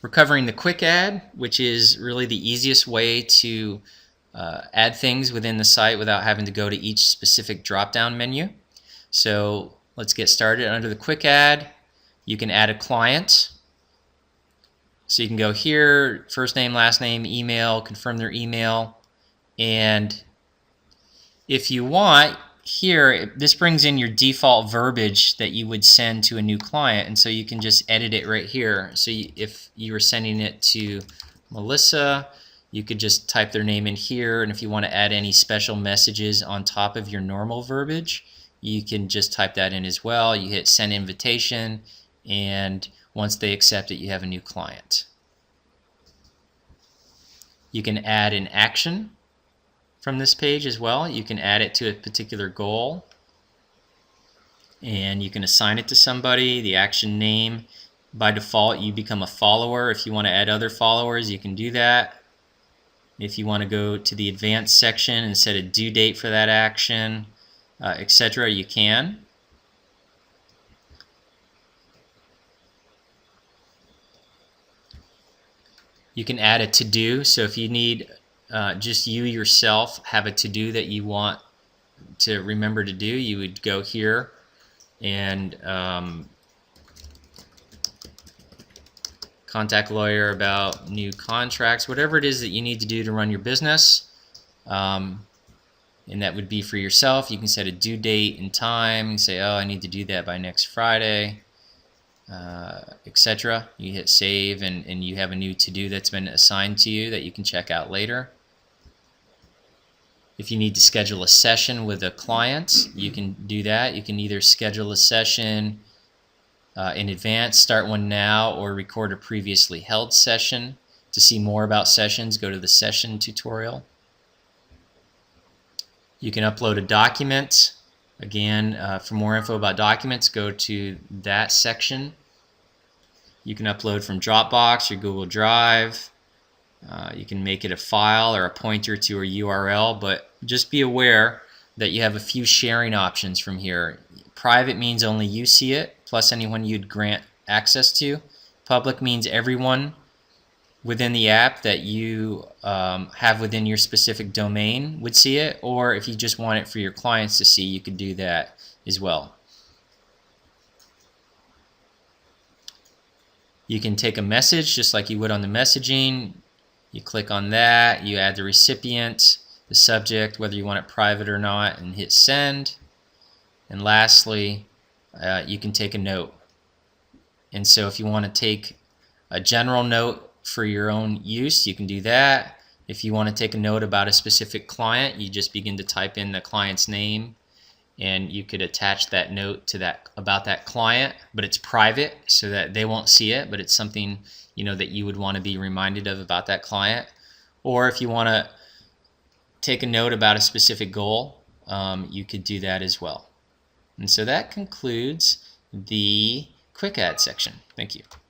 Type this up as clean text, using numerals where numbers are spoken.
We're covering the quick add, which is really the easiest way to add things within the site without having to go to each specific drop-down menu. So let's get started. Under the quick add, you can add a client. So you can go here, first name, last name, email, confirm their email, and if you want, here this brings in your default verbiage that you would send to a new client, and so you can just edit it right here. So if you were sending it to Melissa, you could just type their name in here, and if you want to add any special messages on top of your normal verbiage, you can just type that in as well. You hit send invitation, and once they accept it, you have a new client. You can add an action from this page as well. You can add it to a particular goal, and you can assign it to somebody. The action name, by default, you become a follower. If you want to add other followers, you can do that. If you want to go to the advanced section and set a due date for that action, etc., you can. You can add a to-do, so if you need just you yourself have a to-do that you want to remember to do, you would go here and contact lawyer about new contracts, whatever it is that you need to do to run your business, and that would be for yourself. You can set a due date and time and say, oh, I need to do that by next Friday, etc. You hit save, and you have a new to-do that's been assigned to you that you can check out later. If you need to schedule a session with a client, you can do that. You can either schedule a session in advance, start one now, or record a previously held session. To see more about sessions, go to the session tutorial. You can upload a document. Again, for more info about documents, go to that section. You can upload from Dropbox or Google Drive. You can make it a file or a pointer to a URL, but just be aware that you have a few sharing options from here. Private means only you see it, plus anyone you'd grant access to. Public means everyone within the app that you have within your specific domain would see it, or if you just want it for your clients to see, you could do that as well. You can take a message just like you would on the messaging. You click on that, you add the recipient, the subject, whether you want it private or not, and hit send. And lastly, you can take a note. And so if you want to take a general note for your own use, you can do that. If you want to take a note about a specific client, you just begin to type in the client's name, and you could attach that note to that about that client, but it's private so that they won't see it, but it's something that you would want to be reminded of about that client. Or if you want to take a note about a specific goal, you could do that as well. And so that concludes the quick add section. Thank you.